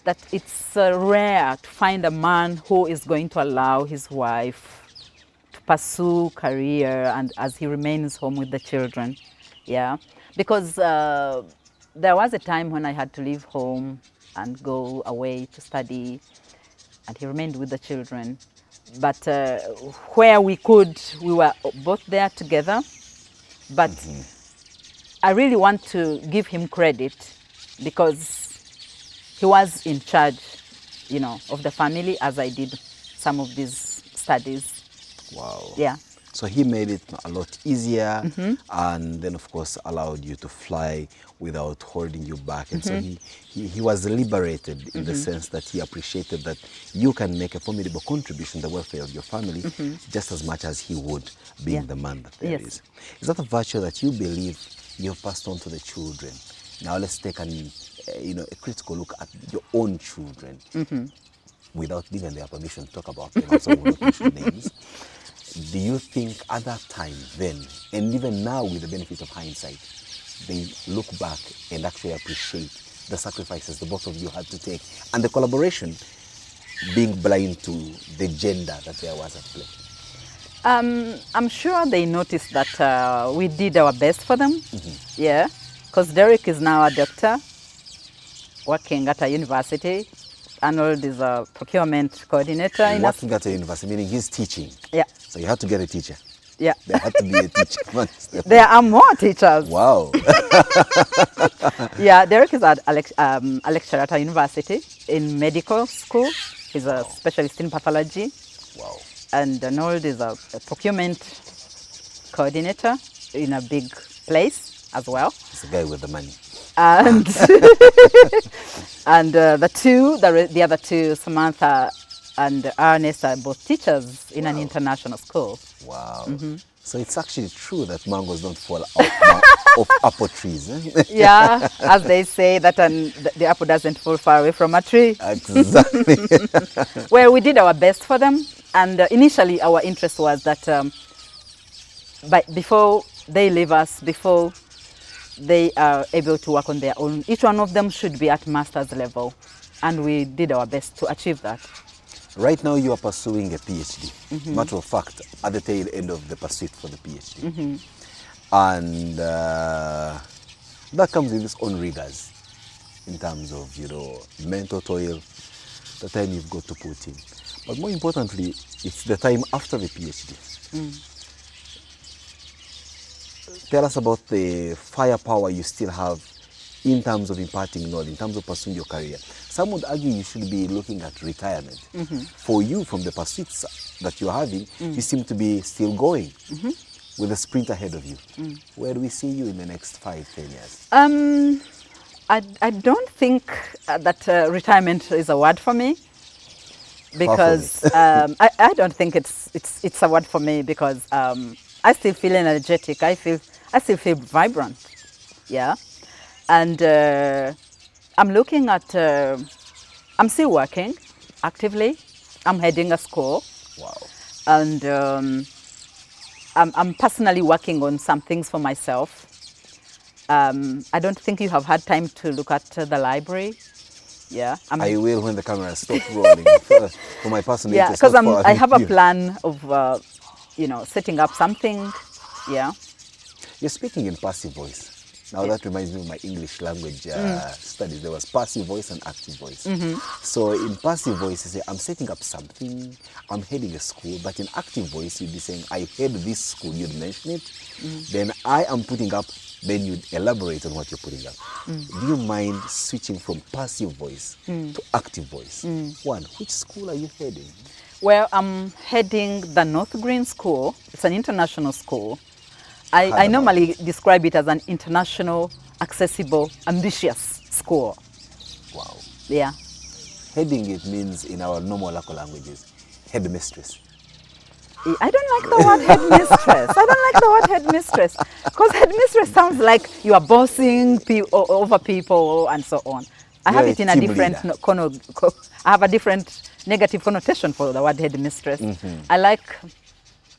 that it's rare to find a man who is going to allow his wife to pursue career and as he remains home with the children. Yeah, because there was a time when I had to leave home and go away to study, and he remained with the children. But where we could, we were both there together. But I really want to give him credit because he was in charge, you know, of the family as I did some of these studies. Wow. Yeah. So he made it a lot easier, and then of course allowed you to fly without holding you back. And so he was liberated in the sense that he appreciated that you can make a formidable contribution to the welfare of your family just as much as he would, being the man that there is. Is that a virtue that you believe you have passed on to the children? Now let's take a critical look at your own children, without giving their permission to talk about them, also will not mention names. Do you think at that time then, and even now with the benefit of hindsight, they look back and actually appreciate the sacrifices the both of you had to take and the collaboration, being blind to the gender that there was at play? I'm sure they noticed that we did our best for them. Yeah, because Derek is now a doctor working at a university. Arnold is a procurement coordinator. Working at a university, meaning he's teaching. Yeah. So you had to get a teacher. Yeah. There had to be a teacher. There are more teachers. Wow. Yeah, Derek is a lecturer at a university in medical school. He's a specialist in pathology. Wow. And Arnold is a procurement coordinator in a big place as well. He's the guy with the money. And and the other two, Samantha and Ernest, are both teachers in an international school. Wow. So it's actually true that mangoes don't fall off apple trees. Eh? Yeah, as they say, that the apple doesn't fall far away from a tree. Exactly. Well, we did our best for them, and initially our interest was that before they leave us, before they are able to work on their own, each one of them should be at master's level, and we did our best to achieve that. Right now you are pursuing a PhD. Matter of fact, at the tail end of the pursuit for the PhD. And that comes with its own rigors in terms of, you know, mental toil, the time you've got to put in. But more importantly, it's the time after the PhD. Tell us about the firepower you still have in terms of imparting knowledge, in terms of pursuing your career. Some would argue you should be looking at retirement. For you, from the pursuits that you're having, you seem to be still going with a sprint ahead of you. Where do we see you in the next 5-10 years? I don't think that retirement is a word for me, because I don't think it's a word for me, because I still feel energetic. I still feel vibrant. Yeah. And I'm looking at, I'm still working actively. I'm heading a school. Wow. And I'm personally working on some things for myself. I don't think you have had time to look at the library. Yeah, I will when the camera stops rolling. For my personal yeah, interest. because not for I have a you. plan of, setting up something. Yeah. You're speaking in passive voice. Now that reminds me of my English language studies. There was passive voice and active voice. So in passive voice, you say, I'm setting up something, I'm heading a school. But in active voice, you'd be saying, I head this school, you'd mention it. Then I am putting up, then you'd elaborate on what you're putting up. Do you mind switching from passive voice to active voice? One, which school are you heading? Well, I'm heading the North Green School. It's an international school. I normally describe it as an international, accessible, ambitious school. Wow. Yeah. Heading it means in our normal local languages, headmistress. I don't like the word headmistress. I don't like the word headmistress because headmistress sounds like you are bossing over people and so on. I have You're it in a a team different leader. I have a different negative connotation for the word headmistress. I like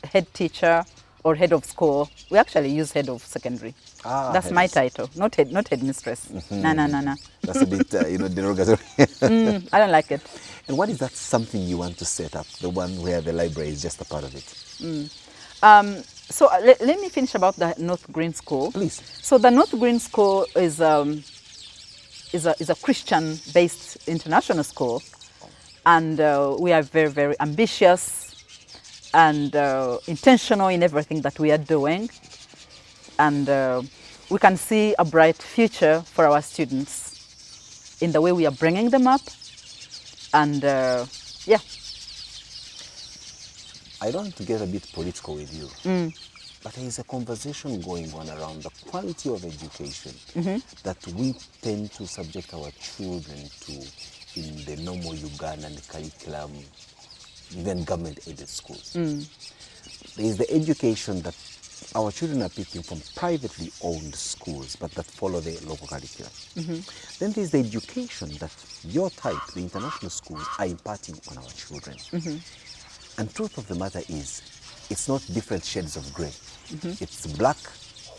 head teacher or head of school. We actually use head of secondary. That's my title, not headmistress. No. That's a bit, derogatory. I don't like it. And what is that something you want to set up? The one where the library is just a part of it? So let me finish about the North Green School. Please. So the North Green School is a Christian-based international school, and we are very, very ambitious and intentional in everything that we are doing, and we can see a bright future for our students in the way we are bringing them up, and yeah. I don't want to get a bit political with you, but there is a conversation going on around the quality of education that we tend to subject our children to in the normal Ugandan curriculum, even government-aided schools. There is the education that our children are picking from privately owned schools, but that follow the local curriculum. Then there's the education that your type, the international schools, are imparting on our children. And truth of the matter is, it's not different shades of gray. It's black,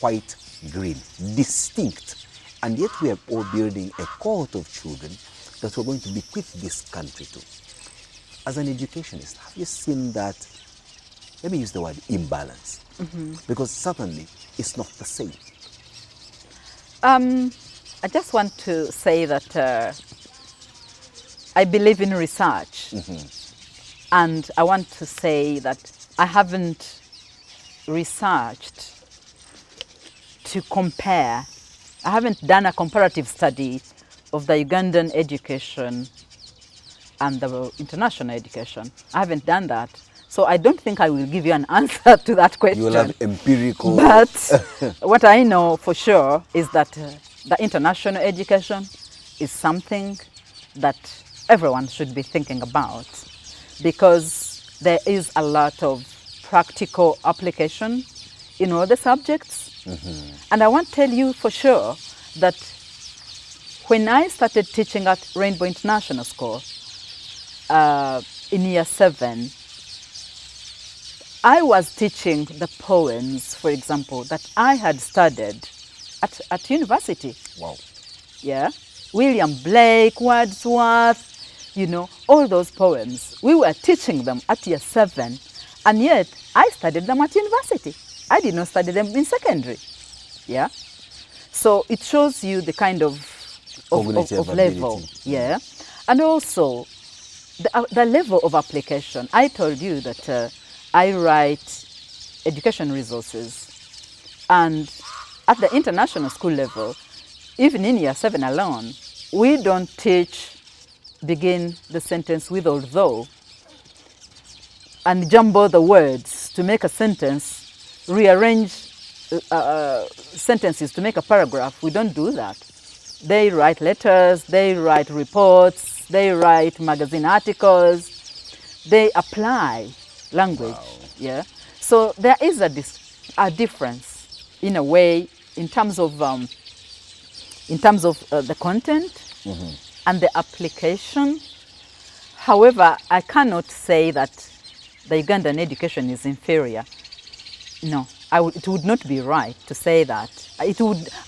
white, green, distinct. And yet we are all building a cohort of children that we're going to bequeath this country to. As an educationist, have you seen that, let me use the word imbalance, because certainly it's not the same. I just want to say that I believe in research. And I want to say that I haven't researched to compare. I haven't done a comparative study of the Ugandan education and the international education. I haven't done that. So I don't think I will give you an answer to that question. You will have empirical... But what I know for sure is that the international education is something that everyone should be thinking about, because there is a lot of practical application in all the subjects. And I want to tell you for sure that when I started teaching at Rainbow International School in year 7, I was teaching the poems, for example, that I had studied at university. Wow. Yeah, William Blake, Wordsworth, all those poems. We were teaching them at year 7, and yet I studied them at university. I did not study them in secondary. Yeah, so it shows you the kind of level. Yeah, and also the level of application. I told you that I write education resources, and at the international school level, even in year 7 alone, we don't teach begin the sentence with although and jumble the words to make a sentence, rearrange sentences to make a paragraph. We don't do that. They write letters, they write reports, they write magazine articles, they apply language. Wow. Yeah. So there is a difference in a way in terms of the content, and the application. However, I cannot say that the Ugandan education is inferior. No, it would not be right to say that.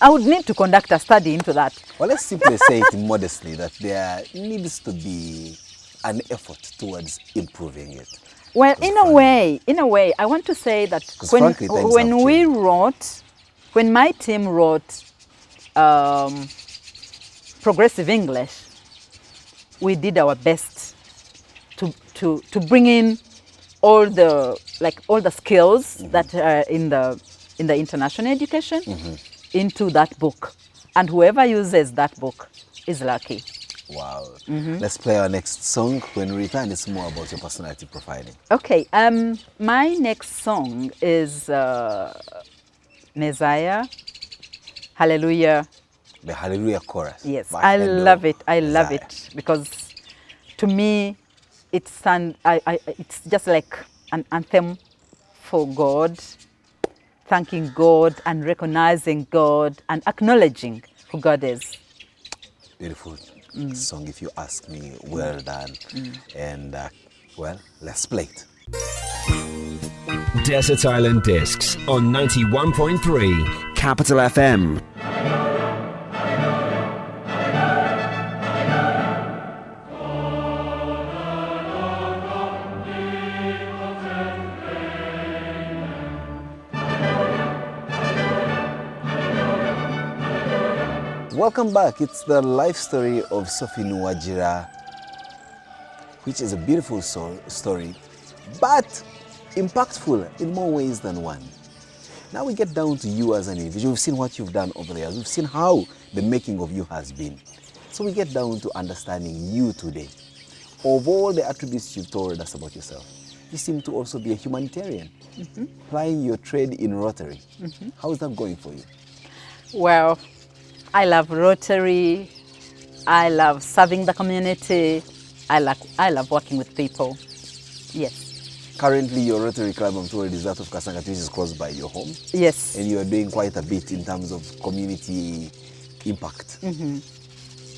I would need to conduct a study into that. Well, let's simply say it modestly that there needs to be an effort towards improving it. Well, in a way, I want to say that when my team wrote progressive English, we did our best to bring in all the skills that are in the international education into that book, and whoever uses that book is lucky. Wow. Let's play our next song. When we return, it's more about your personality profiling. Okay. My next song is Messiah, Hallelujah. The Hallelujah chorus. Yes, I love it. I love it because to me, it's just like an anthem for God, thanking God and recognizing God and acknowledging who God is. Beautiful song, if you ask me. Well done. And well, let's play it. Desert Island Discs on 91.3 Capital FM. Welcome back. It's the life story of Sophie Nwajira, which is a beautiful story, but impactful in more ways than one. Now we get down to you as an individual. We've seen what you've done over the years. We've seen how the making of you has been. So we get down to understanding you today. Of all the attributes you've told us about yourself, you seem to also be a humanitarian, plying your trade in Rotary. How's that going for you? Well, I love Rotary. I love serving the community. I love working with people. Yes. Currently, your Rotary Club, I'm told, is that of Kasyate, which is close by your home. Yes. And you are doing quite a bit in terms of community impact.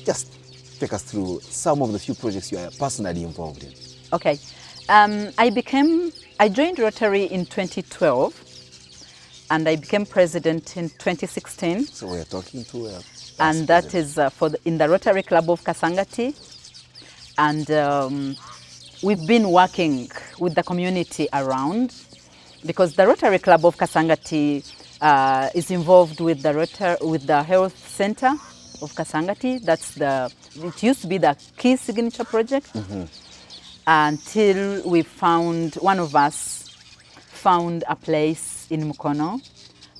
Just take us through some of the few projects you are personally involved in. Okay. I joined Rotary in 2012. And I became president in 2016. So we're talking to and that is in the Rotary Club of Kasyate. And we've been working with the community around because the Rotary Club of Kasyate is involved with the health center of Kasyate. It used to be the key signature project until one of us found a place in Mukono,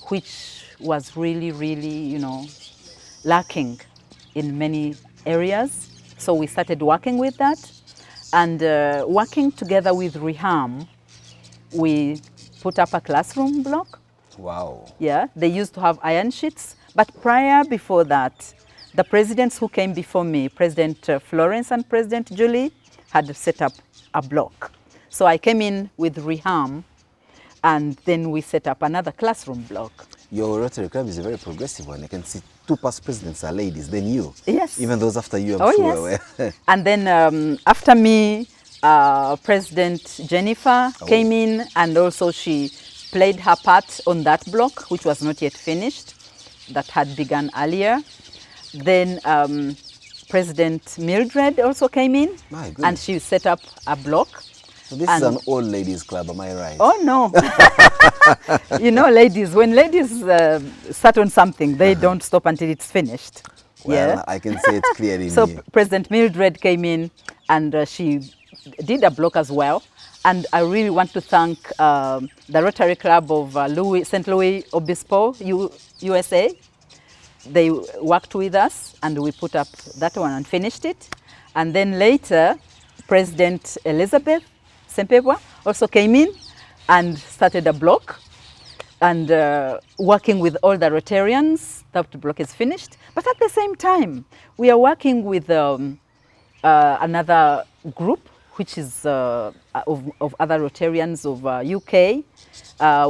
which was really, lacking in many areas. So we started working with that, and working together with Reham, we put up a classroom block. Wow. Yeah, they used to have iron sheets, but before that, the presidents who came before me, President Florence and President Julie, had set up a block. So I came in with Reham, and then we set up another classroom block. Your Rotary Club is a very progressive one. I can see 2 past presidents are ladies, then you. Yes. Even those after you, I'm sure. Yes. And then after me, President Jennifer came in, and also she played her part on that block, which was not yet finished, that had begun earlier. Then President Mildred also came in, and she set up a block. So this is an all ladies club, am I right? Oh no. Ladies, when ladies start on something, they don't stop until it's finished. Well, yeah? I can say it clearly. So President Mildred came in, and she did a block as well. And I really want to thank the Rotary Club of St. Louis Obispo, USA. They worked with us, and we put up that one and finished it. And then later, President Elizabeth Sempebwa also came in and started a block, and working with all the Rotarians. That block is finished. But at the same time, we are working with another group, which is of other Rotarians of UK.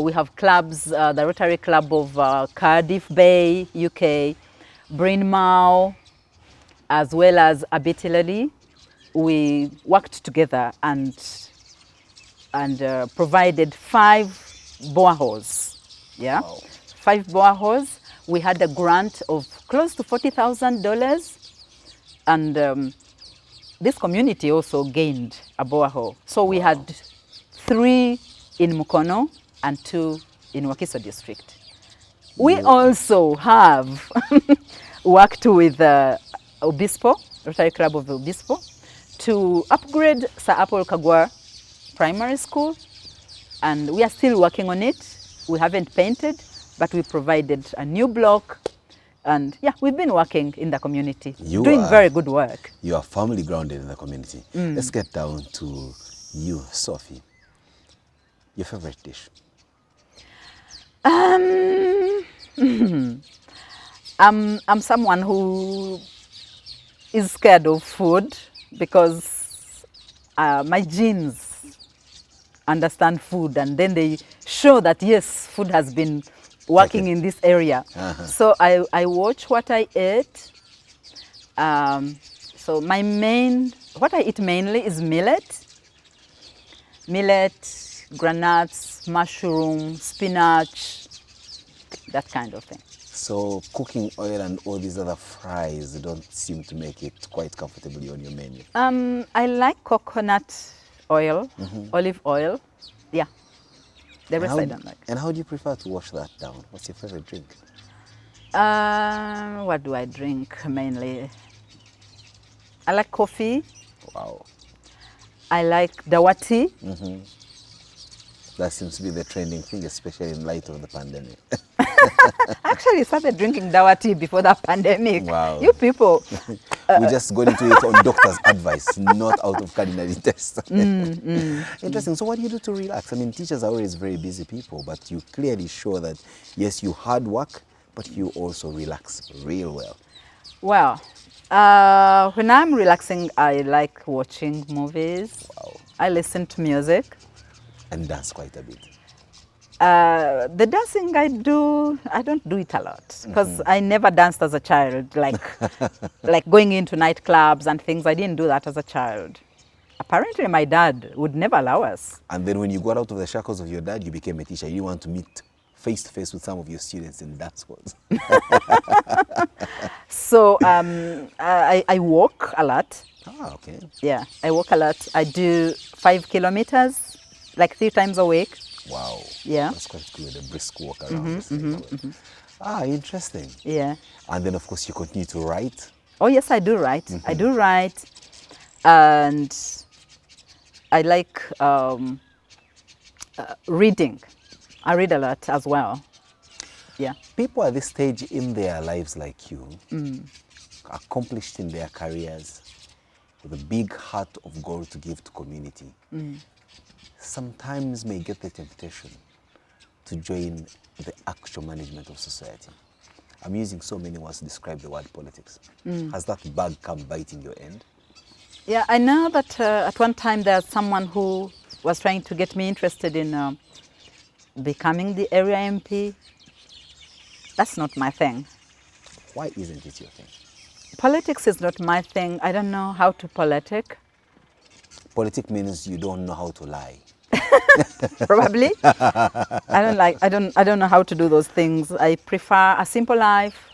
We have clubs, the Rotary Club of Cardiff Bay, UK, Bryn Mawr, as well as Abitilali, we worked together and provided 5 boreholes. Yeah, Wow. 5 boreholes. We had a grant of close to $40,000, and this community also gained a borehole. So we had 3 in Mukono and 2 in Wakiso district. We also have worked with Obispo, Rotary Club of Obispo, to upgrade Sir Apple Kagwa Primary School, and we are still working on it. We haven't painted, but we provided a new block, and yeah, we've been working in the community, doing very good work. You are firmly grounded in the community. Let's get down to you, Sophie. Your favorite dish? I'm someone who is scared of food because my genes understand food, and then they show that yes, food has been working in this area. So I watch what I eat. So what I eat mainly is millet, granuts, mushroom, spinach, that kind of thing. So cooking oil and all these other fries don't seem to make it quite comfortably on your menu. I like coconut oil, olive oil. Yeah, the rest I don't like. And how do you prefer to wash that down? What's your favorite drink? What do I drink mainly? I like coffee. Wow. I like dawati. That seems to be the trending thing, especially in light of the pandemic. I actually started drinking dawati before the pandemic. Wow. You people. We just got into it on doctor's advice, not out of culinary test. Interesting. So what do you do to relax? I mean, teachers are always very busy people, but you clearly show that, yes, you hard work, but you also relax real well. Well, when I'm relaxing, I like watching movies. Wow. I listen to music. And dance quite a bit. The dancing I don't do it a lot because I never danced as a child, like going into nightclubs and things. I didn't do that as a child. Apparently, my dad would never allow us. And then when you got out of the shackles of your dad, you became a teacher. You want to meet face to face with some of your students in dance halls. So I walk a lot. Ah, okay. Yeah, I walk a lot. I do 5 kilometers, like 3 times a week. Wow. Yeah. That's quite good, a brisk walk around. Ah, interesting. Yeah. And then, of course, you continue to write. Oh, yes, I do write. I do write. And I like reading. I read a lot as well. Yeah. People at this stage in their lives like you, accomplished in their careers, with a big heart of gold to give to community, sometimes may get the temptation to join the actual management of society. I'm using so many words to describe the word politics. Has that bug come biting your end? Yeah, I know that at one time there's someone who was trying to get me interested in becoming the area MP. That's not my thing. Why isn't it your thing? Politics is not my thing. I don't know how to politic. Politic means you don't know how to lie. Probably. I don't know how to do those things. I prefer a simple life.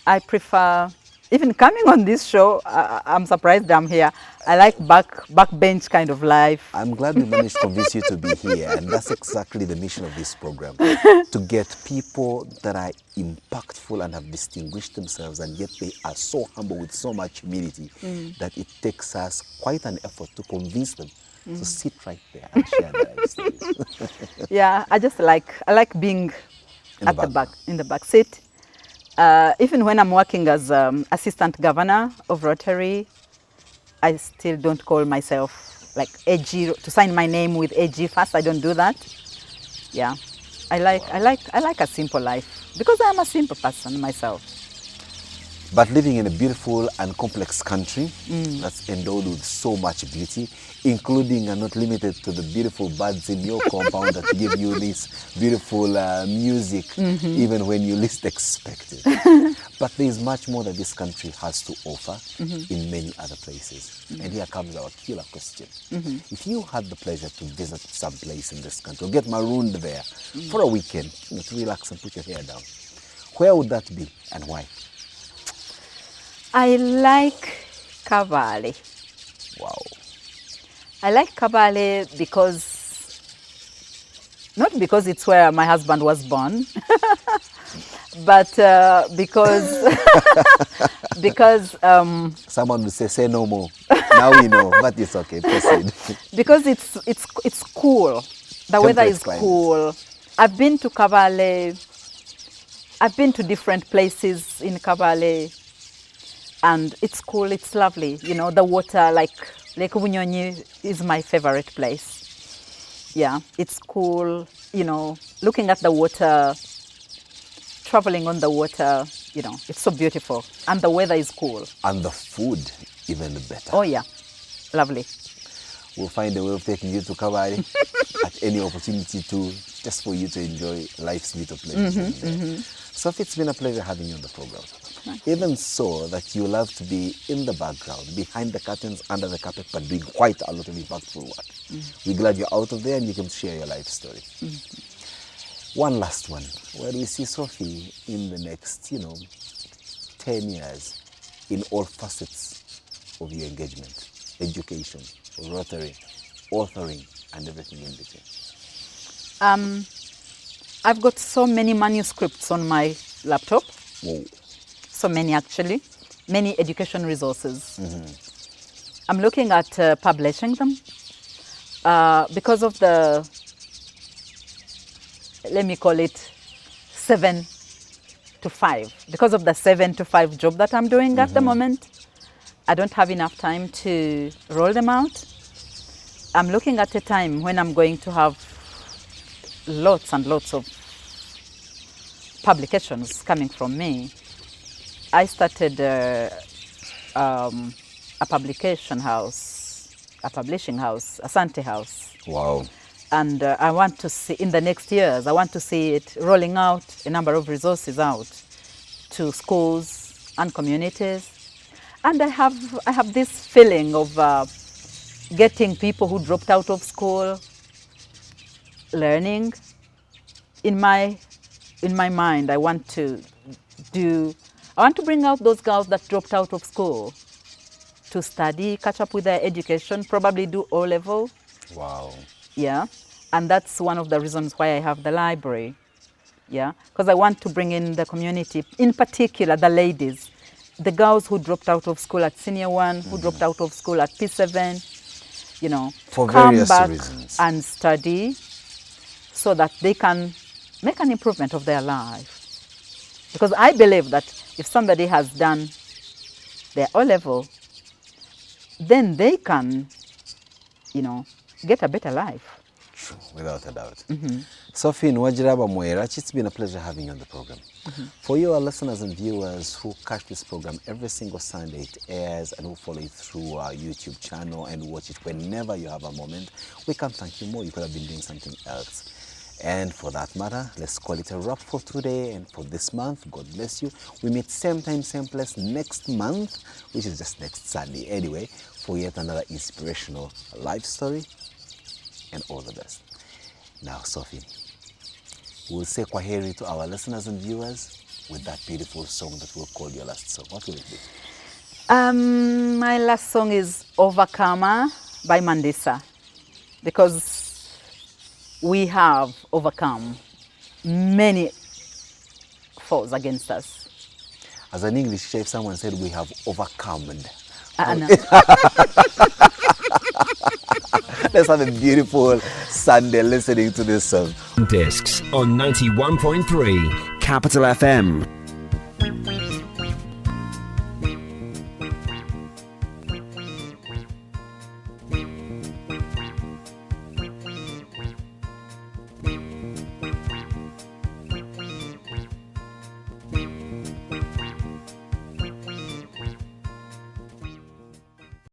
I prefer, even coming on this show, I'm surprised I'm here. I like backbench kind of life. I'm glad we managed to convince you to be here, and that's exactly the mission of this program, to get people that are impactful and have distinguished themselves, and yet they are so humble with so much humility that it takes us quite an effort to convince them to sit right there and share their life stories. Yeah, I like being at the back, in the back seat. Even when I'm working as assistant governor of Rotary, I still don't call myself like AG, to sign my name with AG first. I don't do that. Yeah, I like a simple life because I'm a simple person myself. But living in a beautiful and complex country that's endowed with so much beauty, including and not limited to the beautiful birds in your compound that give you this beautiful music, even when you least expect it. But there's much more that this country has to offer in many other places. And here comes our killer question. If you had the pleasure to visit some place in this country, or get marooned there for a weekend, to relax and put your hair down, where would that be and why? I like Kabale. Wow. I like Kabale not because it's where my husband was born, but because Someone would say no more. Now we know, but it's okay. Proceed. because it's cool. The weather is climate. cool. I've been to Kabale. I've been to different places in Kabale, and it's cool. It's lovely. The water, like Lake Bunyonyi, is my favorite place. Yeah, it's cool. Looking at the water, traveling on the water. It's so beautiful, and the weather is cool. And the food, even better. Oh yeah, lovely. We'll find a way of taking you to Kabale at any opportunity just for you to enjoy life's little pleasures. Sophie, it's been a pleasure having you on the program. Even so that you love to be in the background, behind the curtains, under the carpet, but doing quite a lot of impactful work. We're glad you're out of there and you can share your life story. One last one. Where do we see Sophie in the next, 10 years in all facets of your engagement? Education, Rotary, authoring, and everything in between. I've got so many manuscripts on my laptop. Whoa. So many, actually. Many education resources. I'm looking at publishing them because of the, let me call it 7 to 5. Because of the 7 to 5 job that I'm doing at the moment, I don't have enough time to roll them out. I'm looking at a time when I'm going to have lots and lots of publications coming from me. I started a publishing house, Asante House. Wow. And I want to see, in the next years, I want to see it rolling out a number of resources out to schools and communities. And I have this feeling of getting people who dropped out of school learning. In my mind, I want to bring out those girls that dropped out of school to study, catch up with their education, probably do O-level. Wow. Yeah, and that's one of the reasons why I have the library. Yeah, because I want to bring in the community, in particular the ladies, the girls who dropped out of school at Senior 1, who dropped out of school at P7, For come various back reasons. and study so that they can make an improvement of their life. Because I believe that if somebody has done their O-level, then they can, get a better life. True, without a doubt. Sophie Bamwoyeraki, it's been a pleasure having you on the program. For you, our listeners and viewers who catch this program every single Sunday it airs and who follow it through our YouTube channel and watch it whenever you have a moment, we can't thank you more. You could have been doing something else. And for that matter, let's call it a wrap for today and for this month. God bless you. We meet same time, same place next month, which is just next Sunday anyway, for yet another inspirational life story. And all the best. Now, Sophie, we'll say kwaheri to our listeners and viewers with that beautiful song that we'll call your last song. What will it be? My last song is Overcomer by Mandisa, because we have overcome many foes against us. As an English chef, someone said we have overcome. No. Let's have a beautiful Sunday listening to this song. Discs on 91.3 Capital FM.